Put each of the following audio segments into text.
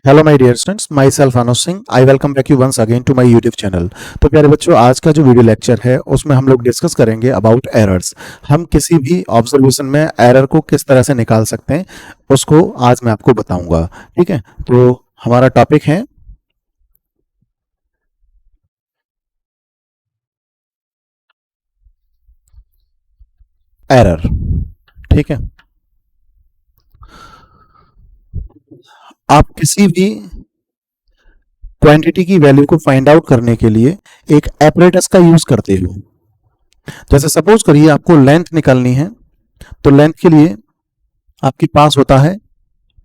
Hello my dear students, myself Anuj Singh. I welcome back you once again to my YouTube channel. तो प्यारे बच्चों, आज का जो वीडियो लेक्चर है उसमें हम लोग डिस्कस करेंगे अबाउट एरर्स। हम किसी भी ऑब्जर्वेशन में एरर को किस तरह से निकाल सकते हैं उसको आज मैं आपको बताऊंगा। ठीक है, तो हमारा टॉपिक है एरर। ठीक है, आप किसी भी क्वांटिटी की वैल्यू को फाइंड आउट करने के लिए एक एपरेटस का यूज करते हो। जैसे सपोज करिए आपको लेंथ निकालनी है, तो लेंथ के लिए आपके पास होता है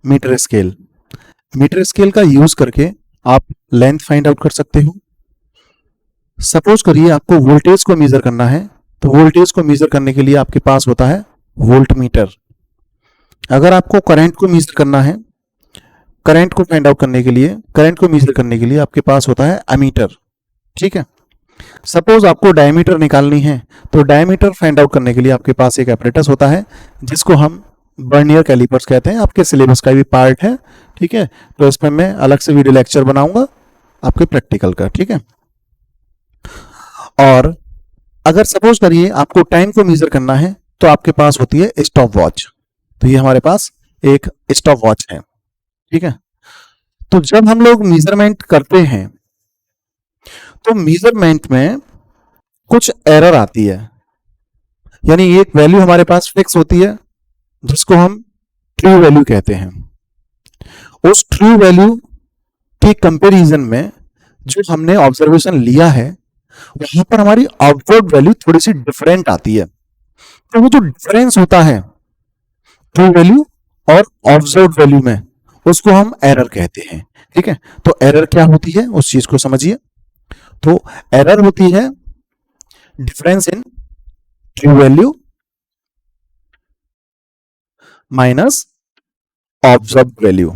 मीटर स्केल। मीटर स्केल का यूज करके आप लेंथ फाइंड आउट कर सकते हो। सपोज करिए आपको वोल्टेज को मेजर करना है, तो वोल्टेज को मेजर करने के लिए आपके पास होता है वोल्ट मीटर। अगर आपको करंट को मेजर करना है, करंट को फाइंड आउट करने के लिए, करंट को मेजर करने के लिए आपके पास होता है एमीटर। ठीक है, सपोज आपको डायमीटर निकालनी है, तो डायमीटर फाइंड आउट करने के लिए आपके पास एक एपरेटस होता है जिसको हम वर्नियर कैलिपर्स कहते हैं। आपके सिलेबस का भी पार्ट है। ठीक है, तो इसमें मैं अलग से वीडियो लेक्चर बनाऊंगा आपके प्रैक्टिकल का। ठीक है, और अगर सपोज करिए आपको टाइम को मेजर करना है, तो आपके पास होती है स्टॉप वॉच। तो ये हमारे पास एक स्टॉप वॉच है। ठीक है, तो जब हम लोग मेजरमेंट करते हैं तो मेजरमेंट में कुछ एरर आती है, यानी एक वैल्यू हमारे पास फिक्स होती है जिसको हम ट्रू वैल्यू कहते हैं। उस ट्रू वैल्यू के कंपैरिजन में जो हमने ऑब्जर्वेशन लिया है वहां पर हमारी आउटवर्ड वैल्यू थोड़ी सी डिफरेंट आती है। तो वो जो डिफरेंस होता है ट्रू वैल्यू और ऑब्जर्व वैल्यू में, उसको हम एरर कहते हैं। ठीक है, तो एरर क्या होती है उस चीज को समझिए। तो एरर होती है difference in true value minus observe value.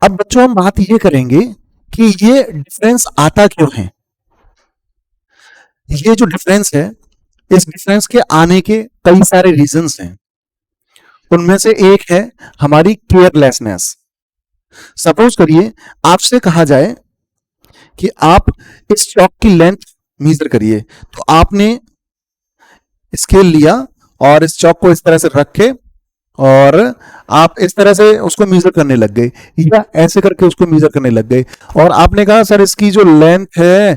अब बच्चों हम बात ये करेंगे कि ये डिफरेंस आता क्यों है। ये जो डिफरेंस है, इस डिफरेंस के आने के कई सारे रीजंस हैं। उनमें से एक है हमारी केयरलेसनेस। सपोज करिए आपसे कहा जाए कि आप इस चौक की लेंथ मेजर करिए, तो आपने स्केल लिया और इस चौक को इस तरह से रख के और आप इस तरह से उसको मेजर करने लग गए, या ऐसे करके उसको मेजर करने लग गए, और आपने कहा सर इसकी जो लेंथ है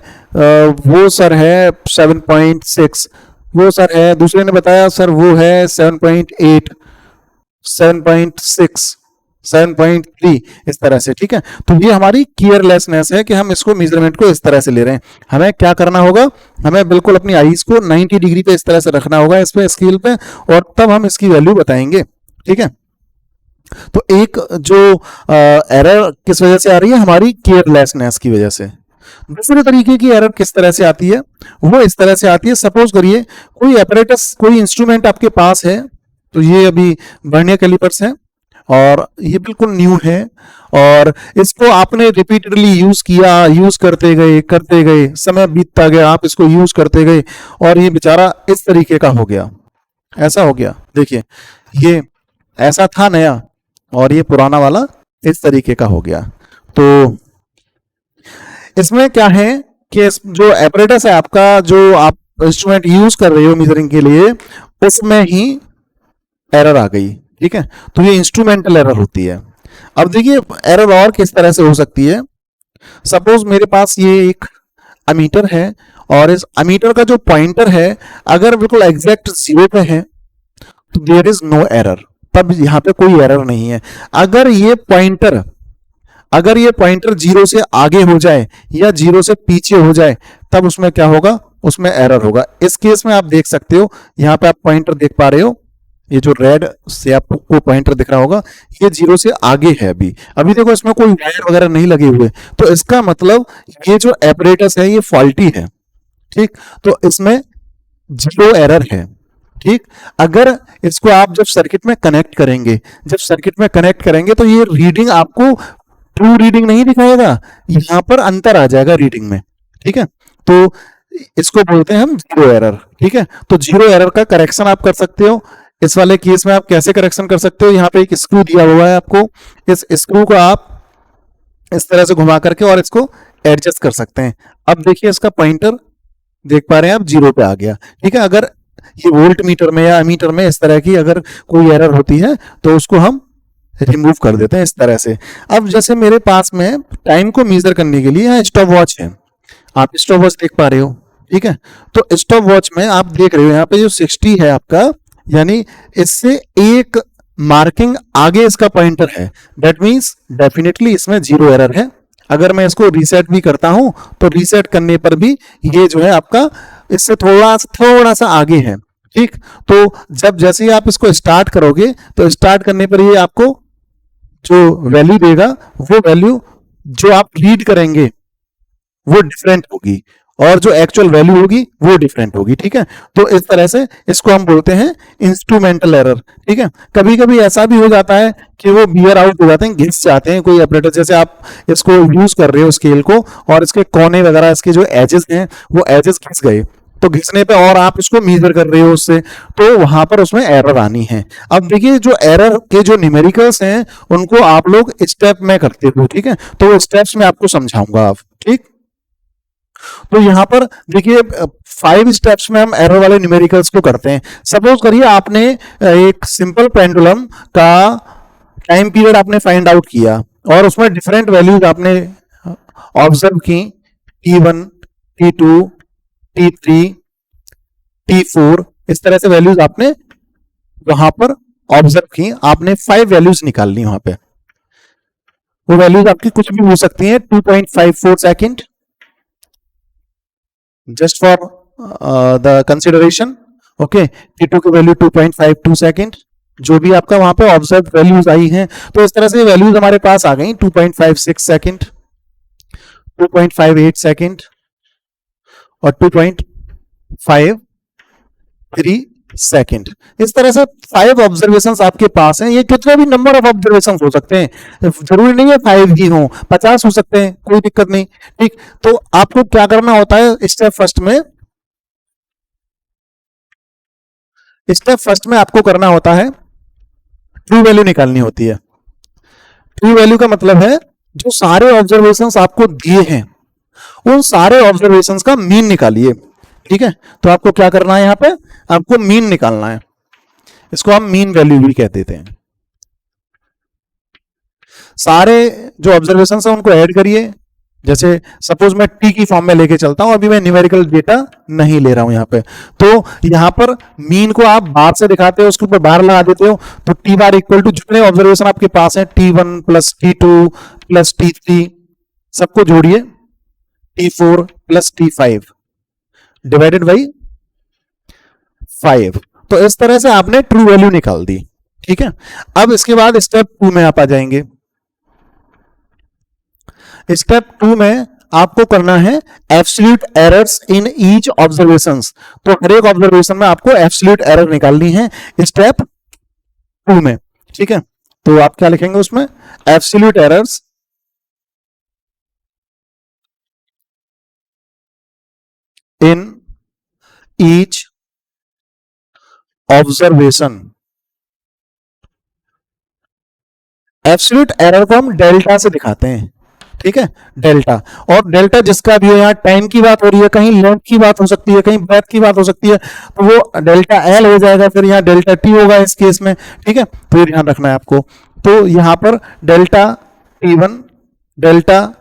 वो सर है 7.6, वो सर है, दूसरे ने बताया सर वो है 7.8, 7.6, 7.3, इस तरह से। ठीक है, तो ये हमारी केयरलेसनेस है कि हम इसको मेजरमेंट को इस तरह से ले रहे हैं। हमें क्या करना होगा, हमें बिल्कुल अपनी आईज को 90 डिग्री पे इस तरह से रखना होगा इस पे स्केल पे, और तब हम इसकी वैल्यू बताएंगे। ठीक है, तो एक जो एरर किस वजह से आ रही है, हमारी केयरलेसनेस की वजह से। दूसरे तरीके की एरर किस तरह से आती है, वो इस तरह से आती है। सपोज करिए कोई एपरेटस, कोई इंस्ट्रूमेंट आपके पास है, तो ये अभी वर्नियर कैलिपर्स है और ये बिल्कुल न्यू है, और इसको आपने रिपीटेडली यूज किया, यूज करते गए, समय बीतता गया, आप इसको यूज करते गए और ये बेचारा इस तरीके का हो गया, ऐसा हो गया। देखिए ये ऐसा था नया और ये पुराना वाला इस तरीके का हो गया। तो इसमें क्या है कि जो एपरेटस है आपका, जो आप इंस्ट्रूमेंट यूज कर रहे हो मीजरिंग के लिए, उसमें ही एरर आ गई। ठीक है, तो ये इंस्ट्रूमेंटल एरर होती है। अब देखिए एरर और किस तरह से हो सकती है। सपोज मेरे पास ये एक अमीटर है और इस अमीटर का जो पॉइंटर है अगर बिल्कुल एग्जैक्ट 0 पे है तो देयर इज नो एरर, तब यहां पे कोई एरर नहीं है। अगर ये पॉइंटर, अगर ये पॉइंटर 0 से आगे हो जाए या 0 से पीछे हो जाए, तब उसमें क्या होगा, उसमें एरर होगा। इस केस में आप देख सकते हो, यहां पे आप पॉइंटर देख पा रहे हो, ये जो रेड से आपको पॉइंटर दिख रहा होगा ये 0 से आगे है। अभी अभी देखो इसमें कोई वायर वगैरह नहीं लगे हुए, तो इसका मतलब ये जो एपरेटस है ये फॉल्टी है। ठीक, तो इसमें 0 एरर है। ठीक, अगर इसको आप जब सर्किट में कनेक्ट करेंगे, जब सर्किट में कनेक्ट करेंगे तो ये रीडिंग आपको ट्रू रीडिंग नहीं दिखाएगा, यहां पर अंतर आ जाएगा रीडिंग में। ठीक है, तो इसको बोलते हैं हम 0 एरर। ठीक है, तो 0 एरर का करेक्शन आप कर सकते हो इस वाले केस में आप कैसे करेक्शन कर सकते हो, यहाँ पे एक स्क्रू दिया हुआ है आपको, इस स्क्रू को आप इस तरह से घुमा करके और इसको एडजस्ट कर सकते हैं। अब देखिए इसका पॉइंटर देख पा रहे हैं आप 0 पे आ गया। ठीक है, अगर ये वोल्ट मीटर में या मीटर में इस तरह की अगर कोई एरर होती है तो उसको हम रिमूव कर देते हैं इस तरह से। अब जैसे मेरे पास में टाइम को मेजर करने के लिए यहाँ स्टॉप वॉच है, आप स्टॉप वॉच देख पा रहे हो। ठीक है, तो स्टॉप वॉच में आप देख रहे हो यहाँ पे जो 60 है आपका, यानी इससे एक मार्किंग आगे इसका पॉइंटर है, दैट मींस डेफिनेटली इसमें 0 एरर है। अगर मैं इसको रीसेट भी करता हूं तो रीसेट करने पर भी ये जो है आपका इससे थोड़ा सा आगे है। ठीक, तो जब जैसे ही आप इसको स्टार्ट करोगे तो स्टार्ट करने पर ये आपको जो वैल्यू देगा वो वैल्यू जो आप रीड करेंगे वो डिफरेंट होगी और जो एक्चुअल वैल्यू होगी वो डिफरेंट होगी। ठीक है, तो इस तरह से इसको हम बोलते हैं इंस्ट्रूमेंटल एरर। ठीक है, कभी कभी ऐसा भी हो जाता है कि वो बियर आउट हो जाते हैं, घिस जाते हैं कोई ऑपरेटर, जैसे आप इसको यूज कर रहे हो स्केल को और इसके कोने वगैरह इसके जो एजेस हैं वो एजेस घिस गए, तो घिसने पे और आप इसको मेजर कर रहे हो उससे, तो वहां पर उसमें एरर आनी है। अब देखिए जो एरर के जो न्यूमेरिकल्स हैं उनको आप लोग स्टेप में करते हो। ठीक है, तो वो स्टेप्स में आपको समझाऊंगा आप। ठीक, तो यहां पर देखिए 5 स्टेप्स में हम एरर वाले न्यूमेरिकल्स को करते हैं। सपोज करिए आपने एक सिंपल पेंडुलम का टाइम पीरियड आपने फाइंड आउट किया और उसमें डिफरेंट वैल्यूज आपने ऑब्जर्व की, T1, T2, T3, T4, इस तरह से वैल्यूज आपने वहां पर ऑब्जर्व की। आपने 5 वैल्यूज निकालनी वहां पे, वो वैल्यूज आपकी कुछ भी हो सकती हैं। 2.54 second just for the consideration, okay, T2 की वैल्यू 2.52 सेकेंड, जो भी आपका वहां पे ऑब्जर्व वैल्यूज आई हैं, तो इस तरह से वैल्यूज हमारे पास आ गई। 2.56 सेकेंड, 2.58 सेकेंड और 2.53 सेकेंड। इस तरह से 5 ऑब्जर्वेशंस आपके पास हैं। ये कितने भी नंबर ऑफ ऑब्जर्वेशंस हो सकते हैं, जरूरी नहीं है 5 ही हो, 50 हो सकते हैं, कोई दिक्कत नहीं। ठीक, तो आपको क्या करना होता है, स्टेप फर्स्ट में आपको करना होता है ट्रू वैल्यू निकालनी होती है। ट्रू वैल्यू का मतलब है जो सारे ऑब्जर्वेशंस आपको दिए हैं उन सारे ऑब्जर्वेशंस का मीन निकालिए। ठीक है, तो आपको क्या करना है, यहां पे आपको मीन निकालना है, इसको हम मीन वैल्यू भी कह देते हैं। सारे जो ऑब्जर्वेशंस हैं उनको ऐड करिए। जैसे सपोज मैं टी की फॉर्म में लेके चलता हूं, अभी मैं न्यूमेरिकल डेटा नहीं ले रहा हूं यहां पे, तो यहां पर मीन को आप बार से दिखाते हो, उसके ऊपर बार लगा देते हो, तो टी बार इक्वल टू जितने ऑब्जर्वेशन आपके पास है T1 plus T2 plus T3 सबको जोड़िए, T4 plus T5 divided by 5। तो इस तरह से आपने ट्रू वैल्यू निकाल दी। ठीक है, अब इसके बाद स्टेप 2 में आप आ जाएंगे। स्टेप 2 में आपको करना है absolute errors in each observations. तो हर एक ऑब्जर्वेशन में आपको एब्सोल्यूट एरर निकालनी है स्टेप 2 में। ठीक है, तो आप क्या लिखेंगे उसमें, absolute errors in each observation. Absolute error को हम डेल्टा से दिखाते हैं। ठीक है, डेल्टा, और डेल्टा जिसका भी हो, यहाँ टाइम की बात हो रही है, कहीं लेंथ की बात हो सकती है, कहीं ब्रेथ की बात हो सकती है, तो वो डेल्टा एल हो जाएगा, फिर यहाँ डेल्टा टी होगा इस केस में। ठीक है, तो ध्यान रखना है आपको। तो यहाँ पर delta T1, delta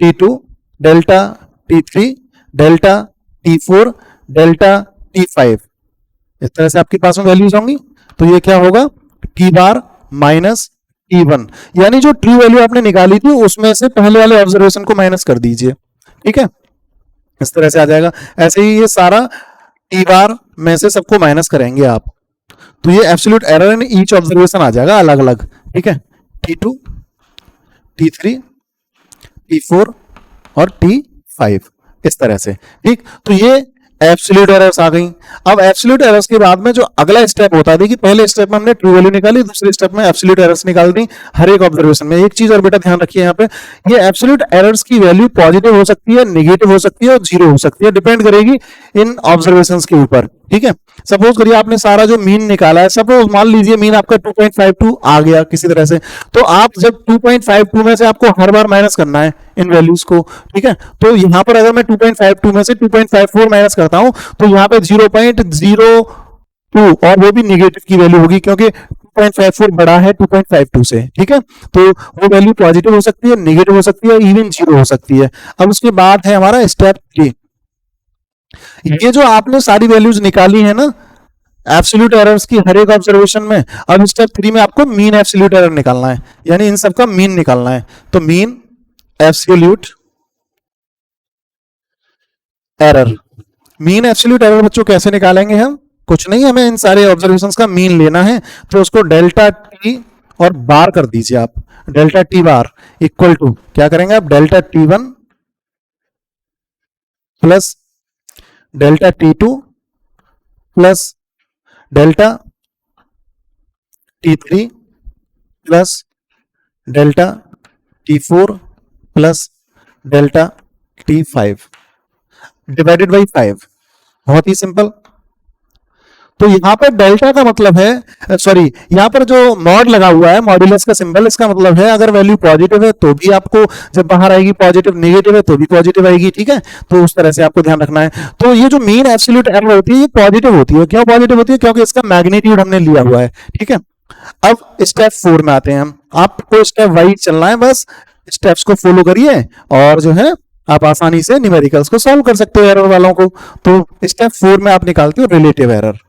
T2, delta T3, delta T4, delta T5, इस तरह से आपके पास में वैल्यूज होंगी। तो ये क्या होगा, T बार माइनस T1, यानी जो ट्रू वैल्यू आपने निकाली थी उसमें से पहले वाले ऑब्जर्वेशन को माइनस कर दीजिए। ठीक है, इस तरह से आ जाएगा। ऐसे ही ये सारा T बार में से सबको माइनस करेंगे आप, तो ये absolute error in each observation आ जाएगा अलग अलग। ठीक है, T2, T3, T4 और T5, इस तरह से। ठीक, तो ये एब्सोल्यूट एरर्स आ गई। अब एब्सोल्यूट एरर्स के बाद में जो अगला स्टेप होता है, देखिए पहले स्टेप में हमने ट्रू वैल्यू निकाली, दूसरे स्टेप में एब्सोल्यूट एरर्स निकाल दी हर एक ऑब्जर्वेशन में। एक चीज और बेटा ध्यान रखिए, यहाँ पे ये एब्सोल्यूट एरर्स की वैल्यू पॉजिटिव हो सकती है, नेगेटिव हो सकती है और 0 हो सकती है, डिपेंड करेगी इन ऑब्जर्वेशंस के ऊपर। ठीक है। सपोज करिए आपने सारा जो मीन निकाला है, सपोज मान लीजिए मीन आपका 2.52 आ गया किसी तरह से, तो आप जब 2.52 में से आपको हर बार माइनस करना है इन वैल्यूज को, ठीक है। तो यहां पर अगर मैं 2.52 में से 2.54 माइनस करता हूं तो यहां पे 0.02 और वो भी निगेटिव की वैल्यू होगी क्योंकि 2.54 बड़ा है 2.52 से, ठीक है। तो वो वैल्यू पॉजिटिव हो सकती है, नेगेटिव हो सकती है, इवन जीरो हो सकती है। अब उसके बाद है हमारा स्टेप 3। ये जो आपने सारी वैल्यूज निकाली है ना एब्सोल्यूट एरर्स की हर एक ऑब्जर्वेशन में, अब स्टेप 3 में आपको मीन एब्सोल्यूट एरर निकालना है, यानी इन सबका मीन निकालना है। तो mean absolute error, mean absolute error बच्चों कैसे निकालेंगे हम? कुछ नहीं, हमें इन सारे ऑब्जर्वेशंस का मीन लेना है, तो उसको डेल्टा टी और बार कर दीजिए आप। Delta T bar equal to क्या करेंगे आप? Delta T one plus delta T two plus delta T three plus delta T four plus delta T five divided by 5। बहुत ही सिंपल। तो यहां पर डेल्टा का मतलब है, सॉरी यहां पर जो मॉड लगा हुआ है मॉड्यूलस का सिंबल, इसका मतलब है अगर वैल्यू पॉजिटिव है तो भी आपको जब बाहर आएगी पॉजिटिव, नेगेटिव है तो भी पॉजिटिव आएगी, ठीक है। तो उस तरह से आपको ध्यान रखना है। तो ये जो मीन एब्सोल्यूट एरर होती है ये पॉजिटिव होती है। क्यों पॉजिटिव होती है? क्योंकि इसका मैग्नीट्यूड हमने लिया हुआ है, ठीक है। अब स्टेप 4 में आते हैं हम। आपको स्टेप वाइज चलना है, बस स्टेप्स को फॉलो करिए और जो है आप आसानी से न्यूमेरिकल्स को सॉल्व कर सकते हो एरर वालों को। तो स्टेप 4 में आप निकालते हो रिलेटिव एरर।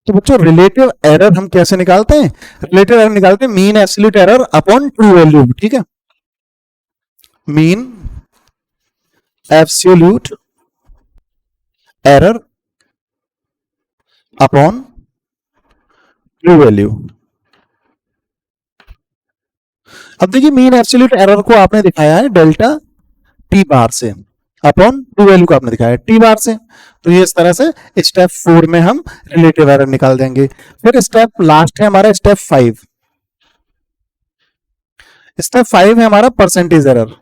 तो बच्चों रिलेटिव एरर हम कैसे निकालते हैं? रिलेटिव एरर निकालते हैं mean absolute error upon true value, ठीक है। Mean absolute error upon true value. अब देखिए मीन एब्सोल्यूट एरर को आपने दिखाया है डेल्टा टी बार से, अपॉन ट्रू वैल्यू को आपने दिखाया है टी बार से। तो ये इस तरह से स्टेप 4 में हम रिलेटिव एरर निकाल देंगे। फिर स्टेप लास्ट है हमारा स्टेप 5। स्टेप 5 है हमारा परसेंटेज एरर।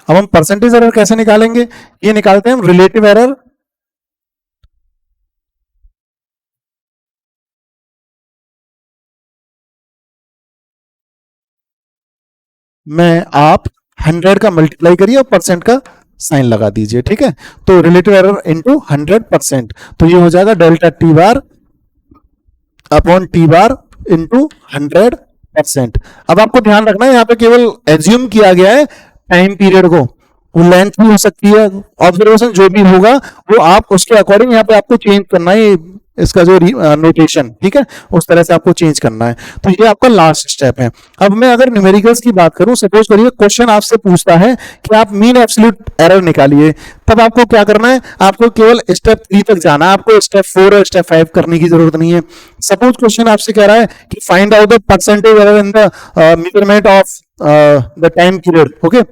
अब हम परसेंटेज एरर कैसे निकालेंगे? ये निकालते हैं हम रिलेटिव एरर में आप 100 का मल्टीप्लाई करिए और परसेंट का साइन लगा दीजिए, ठीक है। तो रिलेटिव एरर इंटू 100%, तो ये हो जाएगा delta T bar upon T bar into 100%। अब आपको ध्यान रखना है यहाँ पे केवल एज्यूम किया गया है टाइम पीरियड को, वो लेंथ भी हो सकती है, ऑब्जर्वेशन जो भी होगा वो आप उसके अकॉर्डिंग यहाँ पे आपको चेंज करना है इसका जो नोटेशन, ठीक है, उस तरह से आपको चेंज करना है। तो ये आपका लास्ट स्टेप है। अब मैं अगर न्यूमेरिकल्स की बात करूं, सपोज करिए क्वेश्चन आपसे पूछता है कि आप मीन एब्सोल्यूट एरर निकालिए, तब आपको क्या करना है? आपको केवल स्टेप 3 तक जाना है, आपको स्टेप 4 और स्टेप 5 करने की जरूरत नहीं है। सपोज क्वेश्चन आपसे कह रहा है कि find out the percentage error in the measurement of the time period, okay.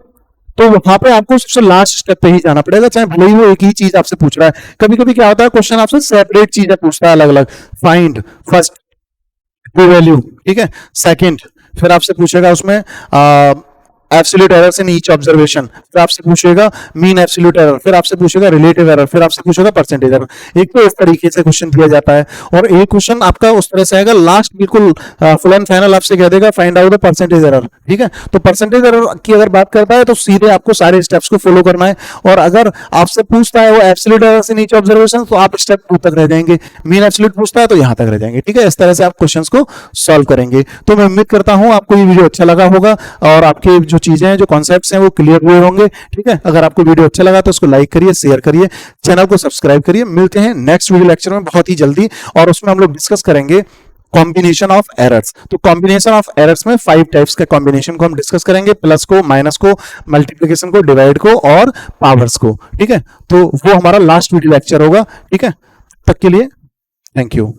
तो वहां पे आपको सबसे लास्ट स्टेप पे ही जाना पड़ेगा, चाहे भले ही वो एक ही चीज आपसे पूछ रहा है। कभी कभी क्या होता है क्वेश्चन आपसे सेपरेट चीजें पूछता है अलग अलग। फाइंड फर्स्ट ट्रू वैल्यू, ठीक है, सेकंड, फिर आपसे पूछेगा उसमें absolute errors in each observation, फिर आपसे पूछेगा मीन एब्सोल्यूट एरर, फिर आपसे पूछेगा रिलेटिव एरर, फिर आपसे पूछेगा परसेंटेज एरर। एक तो इस तरीके से क्वेश्चन दिया जाता है, और एक क्वेश्चन आपका उस तरह से आएगा लास्ट बिल्कुल फुल एंड फाइनल आपसे कह देगा find out the percentage error, ठीक है। तो परसेंटेज एरर की अगर बात करता है तो सीधे आपको सारे स्टेप्स को फॉलो करना है, और अगर आपसे पूछता है वो absolute errors in each observation तो आप स्टेप 2 तक रह जाएंगे, मीन एब्सोल्यूट पूछता है तो यहां तक रह जाएंगे, ठीक है। इस तरह से आप क्वेश्चंस को सॉल्व करेंगे। तो मैं उम्मीद करता हूं आपको ये वीडियो अच्छा लगा होगा और आपके जो चीजें हैं, जो कॉन्सेप्ट हैं वो क्लियर हुए होंगे, ठीक है। अगर आपको वीडियो अच्छा लगा तो उसको लाइक करिए, शेयर करिए, चैनल को सब्सक्राइब करिए। मिलते हैं नेक्स्ट वीडियो लेक्चर में बहुत ही जल्दी, और उसमें हम लोग डिस्कस करेंगे कॉम्बिनेशन ऑफ एरर्स। तो कॉम्बिनेशन ऑफ एरर्स में 5 टाइप्स के कॉम्बिनेशन को हम डिस्कस करेंगे, प्लस को, माइनस को, मल्टीप्लिकेशन को, डिवाइड को और पावर्स को, ठीक है। तो वो हमारा लास्ट वीडियो लेक्चर होगा, ठीक है। तब तक के लिए थैंक यू।